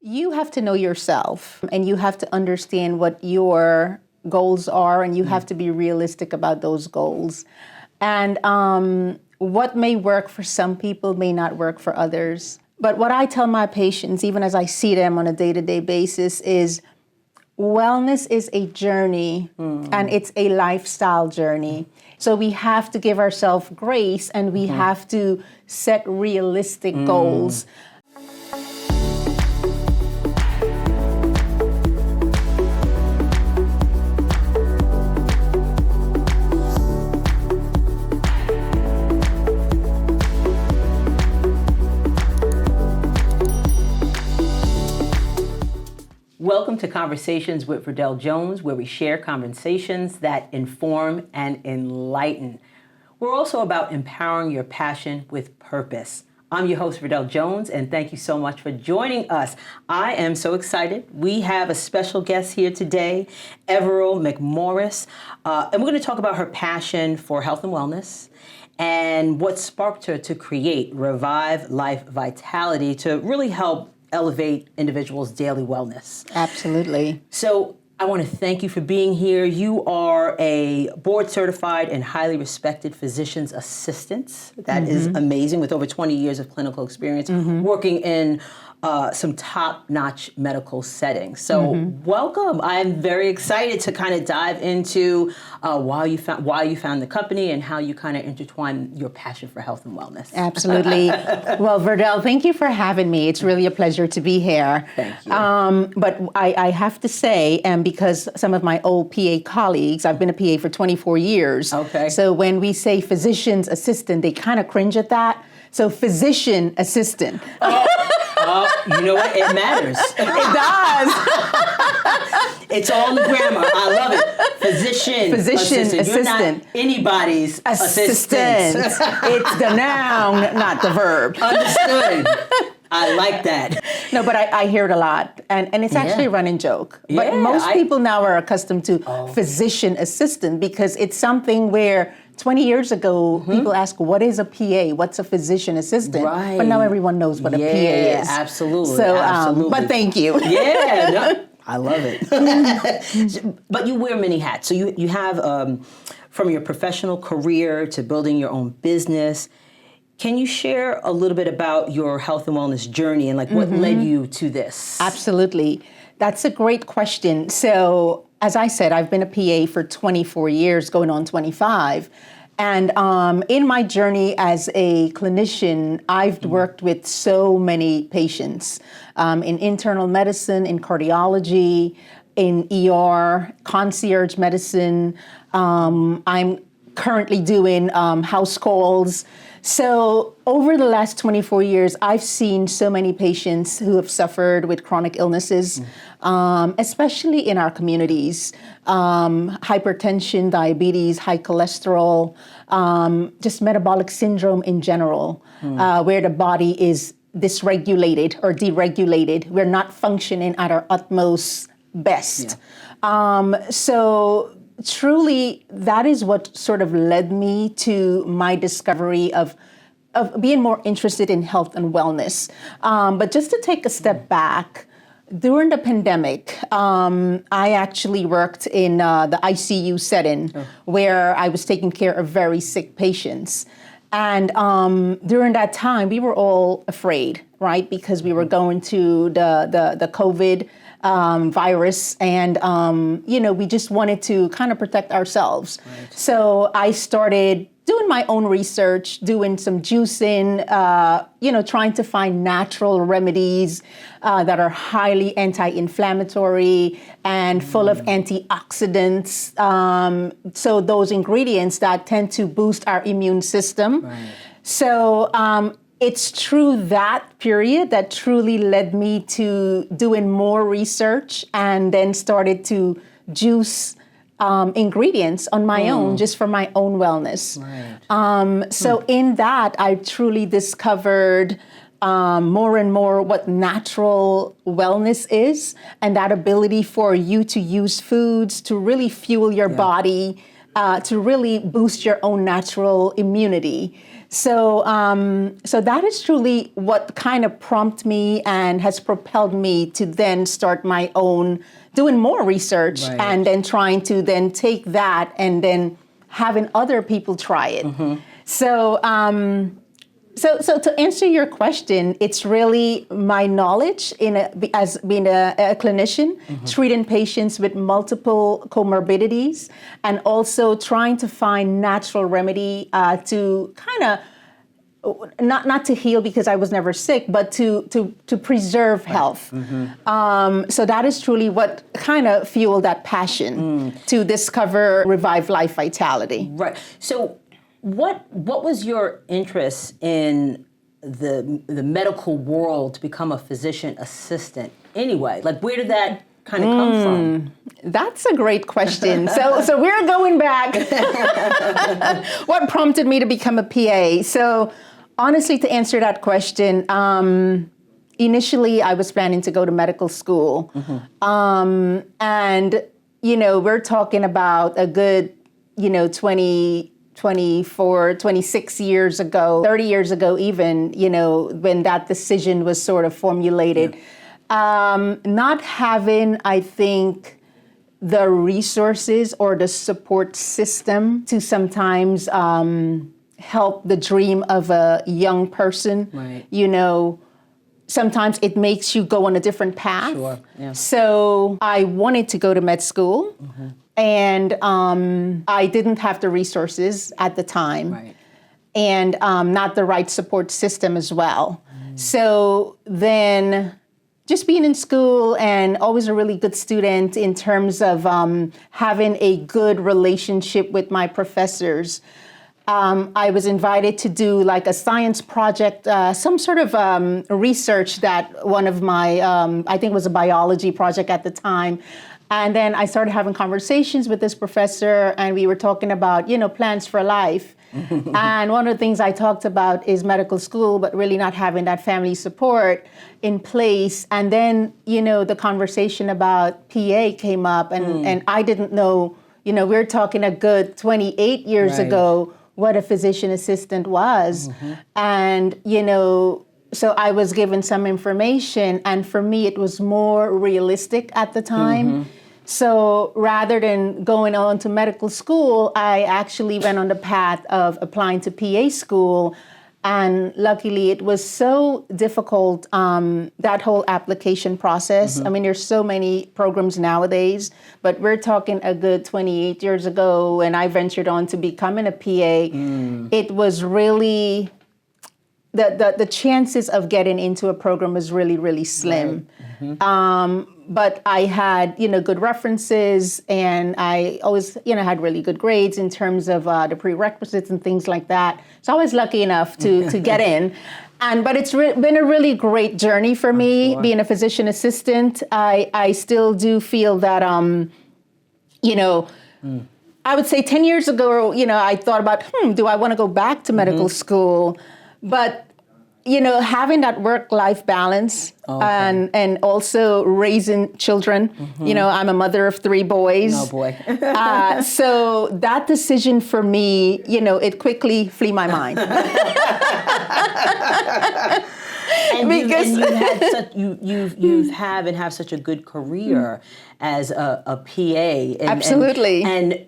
You have to know yourself and you have to understand what your goals are, and you have to be realistic about those goals. And what may work for some people may not work for others. But what I tell my patients, even as I see them on a day-to-day basis, is wellness is a journey and it's a lifestyle journey. So we have to give ourselves grace and we have to set realistic goals. Welcome to Conversations with Verdel Jones, where we share conversations that inform and enlighten. We're also about empowering your passion with purpose. I'm your host, Verdel Jones, and thank you so much for joining us. I am so excited. We have a special guest here today, Everyl McMorris, and we're going to talk about her passion for health and wellness and what sparked her to create Revive Life Vitality to really help elevate individuals' daily wellness. Absolutely. So I want to thank you for being here. You are a board certified and highly respected physician's assistant. That is amazing, with over 20 years of clinical experience working in some top-notch medical settings. So welcome. I'm very excited to kind of dive into why you found the company and how you kind of intertwine your passion for health and wellness. Absolutely. Well, Verdel, thank you for having me. It's really a pleasure to be here. Thank you. But I have to say, and because some of my old PA colleagues, I've been a PA for 24 years. Okay. So when we say physician's assistant, they kind of cringe at that. So physician assistant. You know what? It matters. It does. It's all in the grammar. I love it. Physician assistant. You're not anybody's assistant. It's the noun, not the verb. Understood. I like that. No, but I hear it a lot, and it's actually a running joke. But most people now are accustomed to physician assistant because it's something where 20 years ago, people ask, what is a PA? What's a physician assistant? Right. But now everyone knows what a PA is. Absolutely. So, absolutely. But thank you. Yeah, no, I love it. But you wear many hats. So you have, from your professional career to building your own business. Can you share a little bit about your health and wellness journey and what led you to this? Absolutely. That's a great question. So, as I said, I've been a PA for 24 years, going on 25. And in my journey as a clinician, I've worked with so many patients in internal medicine, in cardiology, in ER, concierge medicine. I'm currently doing house calls. So over the last 24 years, I've seen so many patients who have suffered with chronic illnesses, especially in our communities, hypertension, diabetes, high cholesterol, just metabolic syndrome in general, where the body is dysregulated or deregulated. We're not functioning at our utmost best. So truly, that is what sort of led me to my discovery of being more interested in health and wellness. But just to take a step back, during the pandemic, I actually worked in the ICU setting where I was taking care of very sick patients. And during that time, we were all afraid, right? Because we were going to the COVID virus, and we just wanted to kind of protect ourselves. Right. So I started doing my own research, doing some juicing, trying to find natural remedies that are highly anti-inflammatory and full of antioxidants. So those ingredients that tend to boost our immune system. Right. So it's true that period that truly led me to doing more research and then started to juice ingredients on my own, just for my own wellness. Right. So in that, I truly discovered more and more what natural wellness is, and that ability for you to use foods to really fuel your body, to really boost your own natural immunity. So that is truly what kind of prompted me and has propelled me to then start my own, doing more research, Right. and then trying to then take that and then having other people try it. So, so to answer your question, it's really my knowledge as being a clinician, treating patients with multiple comorbidities, and also trying to find natural remedy to kind of not to heal because I was never sick, but to preserve health. So that is truly what kind of fueled that passion to discover Revive Life Vitality. Right. So what was your interest in the medical world to become a physician assistant anyway? Like, where did that kind of come from? That's a great question. So we're going back. What prompted me to become a PA? So honestly, to answer that question, initially I was planning to go to medical school. And, we're talking about a good, 24, 26 years ago, 30 years ago even, when that decision was sort of formulated. Not having, I think, the resources or the support system to sometimes help the dream of a young person. Right. Sometimes it makes you go on a different path. Sure. Yeah. So I wanted to go to med school, and I didn't have the resources at the time, Right. and not the right support system as well. So then just being in school and always a really good student in terms of having a good relationship with my professors. I was invited to do like a science project, some sort of research that one of my, I think it was a biology project at the time. And then I started having conversations with this professor, and we were talking about, plans for life. And one of the things I talked about is medical school, but really not having that family support in place. And then, the conversation about PA came up, and I didn't know, we're talking a good 28 years Right. ago, what a physician assistant was. And, so I was given some information, and for me, it was more realistic at the time. So rather than going on to medical school, I actually went on the path of applying to PA school. And luckily, it was so difficult, that whole application process. I mean, there's so many programs nowadays, but we're talking a good 28 years ago, and I ventured on to becoming a PA. It was really, the chances of getting into a program was really, really slim. Right. But I had, good references, and I always, had really good grades in terms of the prerequisites and things like that. So I was lucky enough to get in. But it's been a really great journey for me, sure. being a physician assistant. I still do feel that, I would say 10 years ago, I thought about, do I want to go back to medical school? But having that work-life balance, and also raising children. I'm a mother of 3 boys. Oh boy. So that decision for me, it quickly flew my mind. And you have such a good career as a PA. Absolutely. And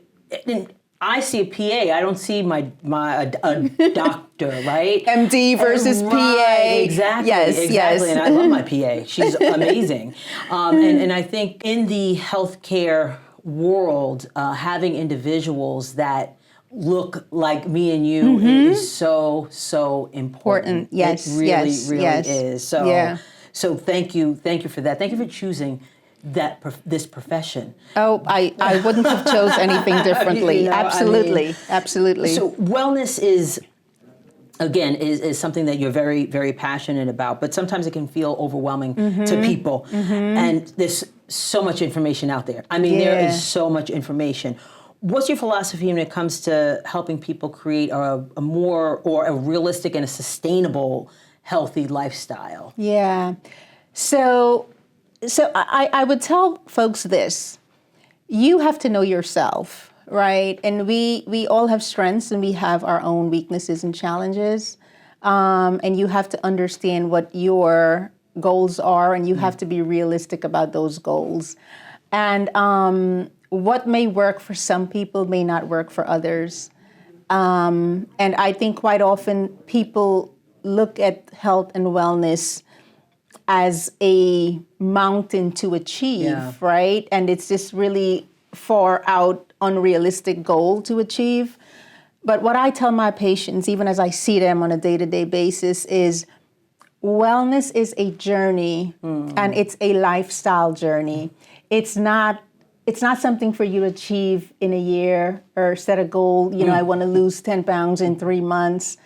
I see a PA. I don't see a doctor, right? MD versus Right, PA. Exactly. Yes, exactly. yes. And I love my PA. She's amazing. And I think in the healthcare world, having individuals that look like me and you is so important. Yes, it really, yes, really yes. is. So, Yeah. so thank you for that. Thank you for choosing this profession. Oh, I wouldn't have chose anything differently. Absolutely. Absolutely. So wellness is something that you're very, very passionate about, but sometimes it can feel overwhelming to people. And there's so much information out there. I mean, there is so much information. What's your philosophy when it comes to helping people create a more or a realistic and a sustainable, healthy lifestyle? Yeah. So I would tell folks this. You have to know yourself. right? And we all have strengths and we have our own weaknesses and challenges. And you have to understand what your goals are, and you have to be realistic about those goals. And what may work for some people may not work for others. And I think quite often people look at health and wellness as a mountain to achieve, right? And it's this really far out, unrealistic goal to achieve. But what I tell my patients, even as I see them on a day-to-day basis, is wellness is a journey, and it's a lifestyle journey. It's not something for you to achieve in a year or set a goal. I want to lose 10 pounds in 3 months.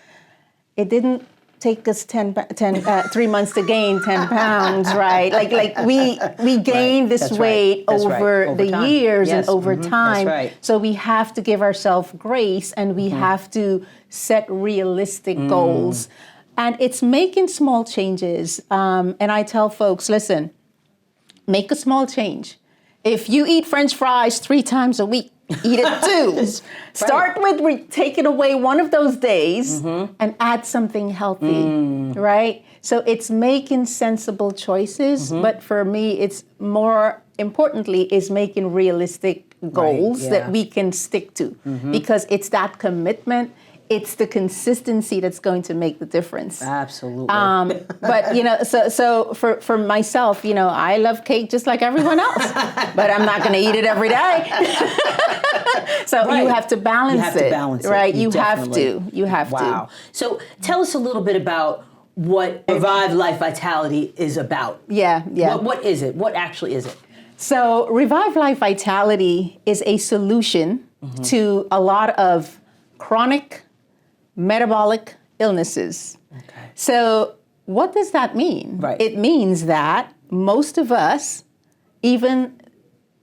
It didn't take us 3 months to gain 10 pounds, right? Like we gain this weight over the years and over time. That's right. So we have to give ourselves grace, and we have to set realistic goals. And it's making small changes. And I tell folks, listen, make a small change. If you eat French fries 3 times a week, eat it 2. Start with taking away one of those days and add something healthy, right? So it's making sensible choices. But for me, it's more importantly is making realistic goals that we can stick to, because it's that commitment. It's the consistency that's going to make the difference. Absolutely. But so for myself, I love cake just like everyone else, but I'm not going to eat it every day. So you have to balance it. Right? You have to. You have to. Wow. So tell us a little bit about what Revive Life Vitality is about. Yeah. What is it? What actually is it? So Revive Life Vitality is a solution to a lot of chronic metabolic illnesses. Okay. So what does that mean? Right. It means that most of us, even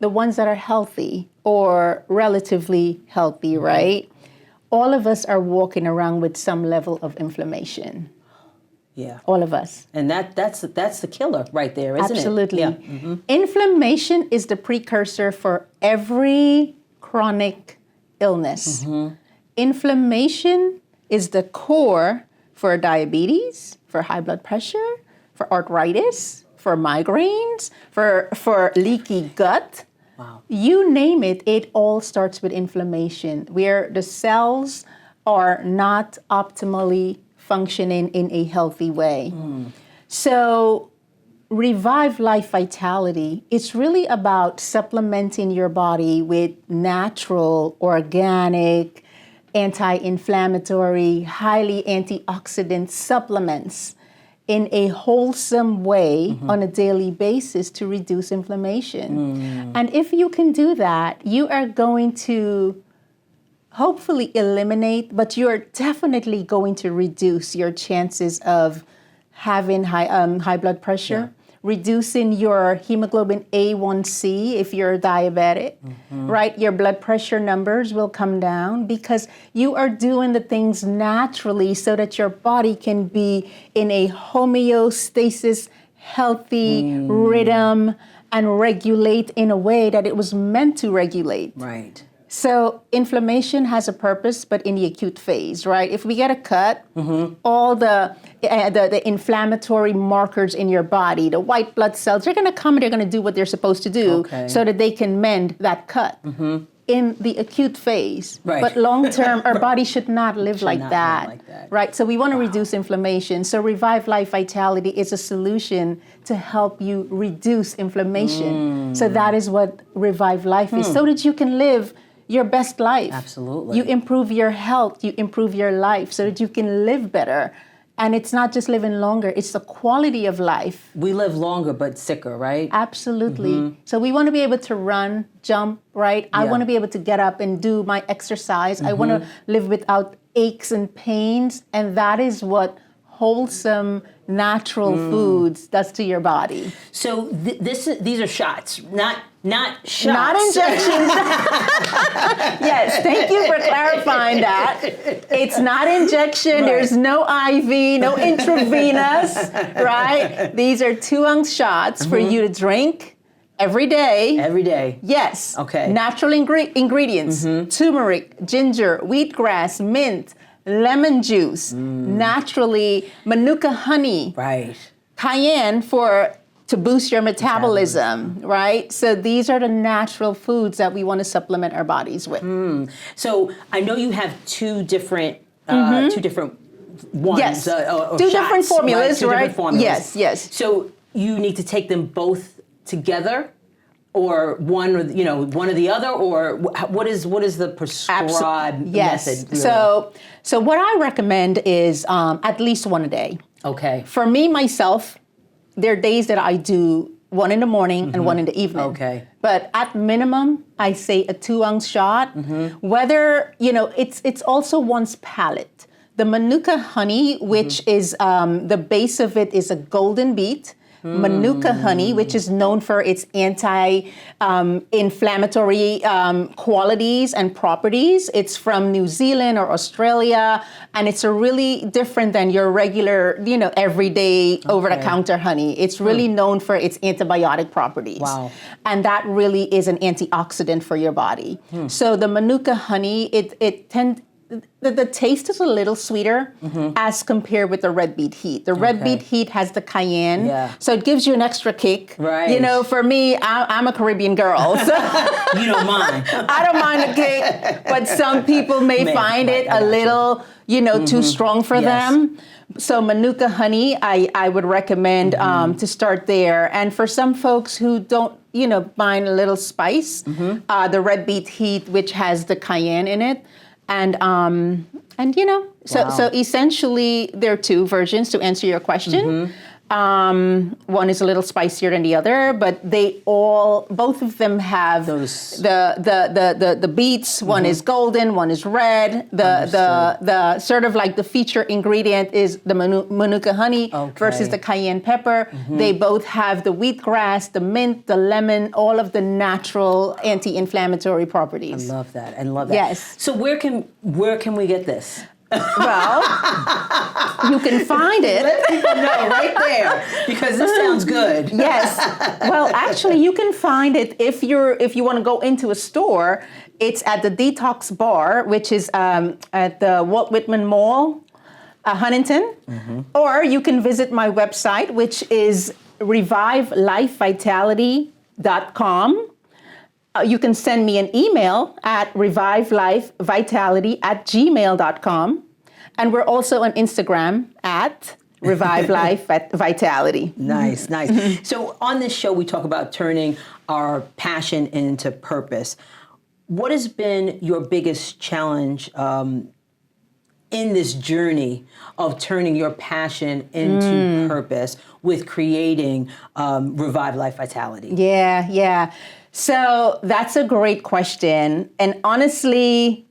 the ones that are healthy or relatively healthy, right? All of us are walking around with some level of inflammation. Yeah. All of us. And that's the killer right there, isn't Absolutely. it? Absolutely. Yeah. Inflammation is the precursor for every chronic illness. Inflammation is the core for diabetes, for high blood pressure, for arthritis, for migraines, for leaky gut. Wow. You name it, it all starts with inflammation, where the cells are not optimally functioning in a healthy way. So Revive Life Vitality, it's really about supplementing your body with natural, organic, anti-inflammatory, highly antioxidant supplements in a wholesome way on a daily basis to reduce inflammation. And if you can do that, you are going to hopefully eliminate, but you're definitely going to reduce your chances of having high blood pressure, reducing your hemoglobin A1C if you're diabetic, right? Your blood pressure numbers will come down because you are doing the things naturally so that your body can be in a homeostasis, healthy rhythm and regulate in a way that it was meant to regulate. Right. So inflammation has a purpose, but in the acute phase, right? If we get a cut, all the inflammatory markers in your body, the white blood cells, they're going to come and they're going to do what they're supposed to do so that they can mend that cut in the acute phase. Right. But long term, our body should not live like that, right? So we want to reduce inflammation. So Revive Life Vitality is a solution to help you reduce inflammation. So that is what Revive Life is, so that you can live your best life. Absolutely. You improve your health, you improve your life so that you can live better. And it's not just living longer, it's the quality of life. We live longer but sicker, right? Absolutely. So we want to be able to run, jump, right? I want to be able to get up and do my exercise. I want to live without aches and pains. And that is what wholesome, natural foods does to your body. So these are shots, not shots. Not injections. Yes, thank you for clarifying that. It's not injection. There's no IV, no intravenous, right? These are 2-ounce shots for you to drink Every day. Every day. Yes. Okay. Natural ingredients, turmeric, ginger, wheatgrass, mint, lemon juice, naturally Manuka honey, Right. cayenne to boost your metabolism, right? So these are the natural foods that we want to supplement our bodies with. So I know you have two different ones. Yes. Or Two shots, different formulas, right? Two different formulas. Yes, yes. So you need to take them both together, or one or the other, or what is the prescribed Yes. method? So what I recommend is at least one a day. Okay. For me, myself, there are days that I do one in the morning and one in the evening. Okay. But at minimum, I say a 2-ounce shot. Whether, it's also one's palate. The Manuka honey, which is, the base of it is a golden beet. Manuka honey, which is known for its anti-inflammatory qualities and properties. It's from New Zealand or Australia, and it's a really different than your regular, everyday over-the-counter honey. It's really known for its antibiotic properties. Wow. And that really is an antioxidant for your body. So the Manuka honey, the taste is a little sweeter as compared with the red beet heat. The red beet heat has the cayenne, so it gives you an extra kick. Right. For me, I'm a Caribbean girl, so You don't mind. I don't mind the kick, but some people may find it a little, too strong for them. So Manuka honey, I would recommend to start there. And for some folks who don't, mind a little spice, the red beet heat, which has the cayenne in it. So essentially there are two versions to answer your question. One is a little spicier than the other, but both of them have the beets. One is golden, one is red. The sort of like the feature ingredient is the Manuka honey versus the cayenne pepper. They both have the wheatgrass, the mint, the lemon, all of the natural anti-inflammatory properties. I love that. Yes. So where can we get this? Well, you can find it. Let people know right there, because this sounds good. Yes. Well, actually, you can find it if you want to go into a store. It's at the Detox Bar, which is at the Walt Whitman Mall, Huntington. Or you can visit my website, which is revivelifevitality.com. You can send me an email at revivelifevitality@gmail.com. And we're also on Instagram at revivelifevitality. Nice. So on this show, we talk about turning our passion into purpose. What has been your biggest challenge in this journey of turning your passion into purpose with creating Revive Life Vitality? Yeah. So that's a great question. And honestly,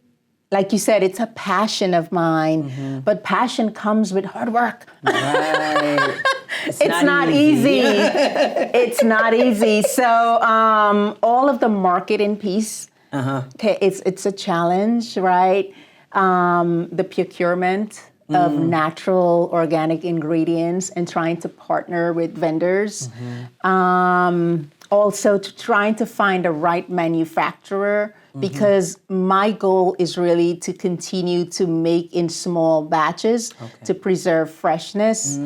like you said, it's a passion of mine, but passion comes with hard work. Right. It's not easy. It's not easy. So all of the marketing piece, it's a challenge, right? The procurement of natural organic ingredients and trying to partner with vendors. Also trying to find the right manufacturer, because my goal is really to continue to make in small batches to preserve freshness.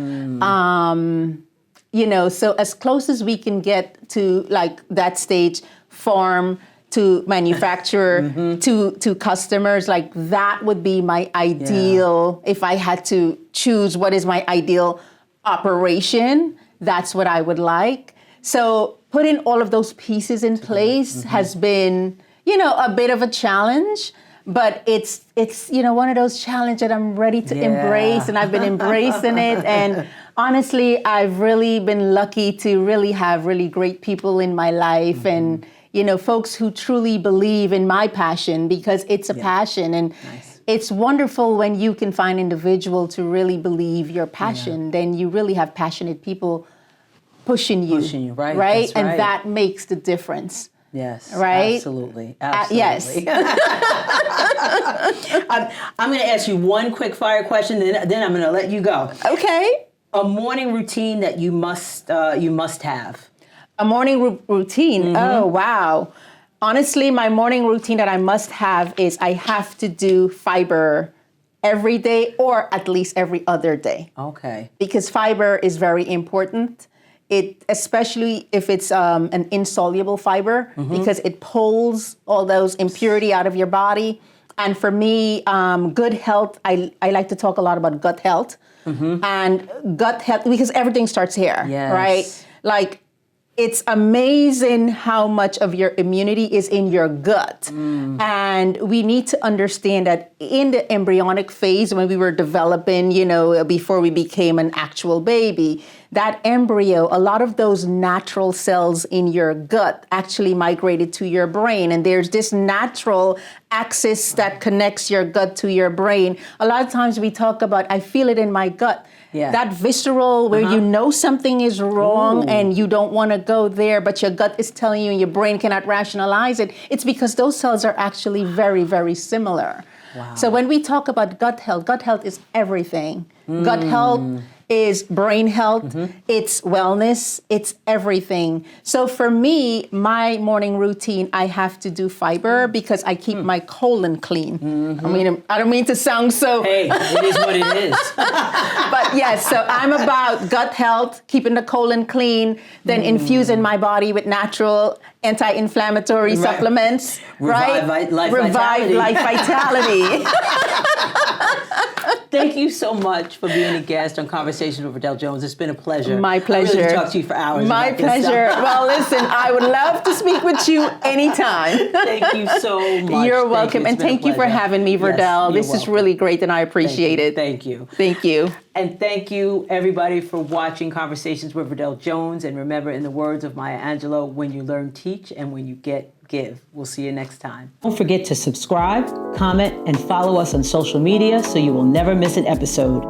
So as close as we can get to like that stage, farm to manufacturer to customers, like that would be my ideal. If I had to choose what is my ideal operation, that's what I would like. So putting all of those pieces in place has been, a bit of a challenge, but it's one of those challenges that I'm ready to embrace, and I've been embracing it. And honestly, I've really been lucky to really have really great people in my life, and folks who truly believe in my passion, because it's a passion. And it's wonderful when you can find an individual to really believe your passion. Then you really have passionate people pushing you, right? Right? And that makes the difference. Yes. Right? Absolutely. Yes. I'm going to ask you one quick fire question, then I'm going to let you go. Okay. A morning routine that you must have. A morning routine. Oh, wow. Honestly, my morning routine that I must have is I have to do fiber every day or at least every other day. Okay. Because fiber is very important. Especially if it's an insoluble fiber, because it pulls all those impurity out of your body. And for me, good health, I like to talk a lot about gut health. And gut health, because everything starts here, right? Like, it's amazing how much of your immunity is in your gut. And we need to understand that in the embryonic phase, when we were developing, before we became an actual baby, that embryo, a lot of those natural cells in your gut actually migrated to your brain. And there's this natural axis that connects your gut to your brain. A lot of times we talk about, I feel it in my gut. Yeah. That visceral where you know something is wrong and you don't want to go there, but your gut is telling you and your brain cannot rationalize it. It's because those cells are actually very, very similar. Wow. So when we talk about gut health is everything. Gut health is brain health, it's wellness, it's everything. So for me, my morning routine, I have to do fiber because I keep my colon clean. I mean, I don't mean to sound so... Hey, it is what it is. But yes, so I'm about gut health, keeping the colon clean, then infusing my body with natural anti-inflammatory supplements, Revive Revive life vitality. Thank you so much for being a guest on Conversations with Verdel Jones. It's been a pleasure. My pleasure. I really talk to you for hours. My pleasure. Well, listen, I would love to speak with you anytime. Thank you so much. You're welcome. And thank you for having me, Verdel. Yes, this is really great and I appreciate it. Thank you. Thank you. And thank you, everybody, for watching Conversations with Verdel Jones. And remember, in the words of Maya Angelou, when you learn, teach, and when you get, give. We'll see you next time. Don't forget to subscribe, comment, and follow us on social media so you will never miss an episode.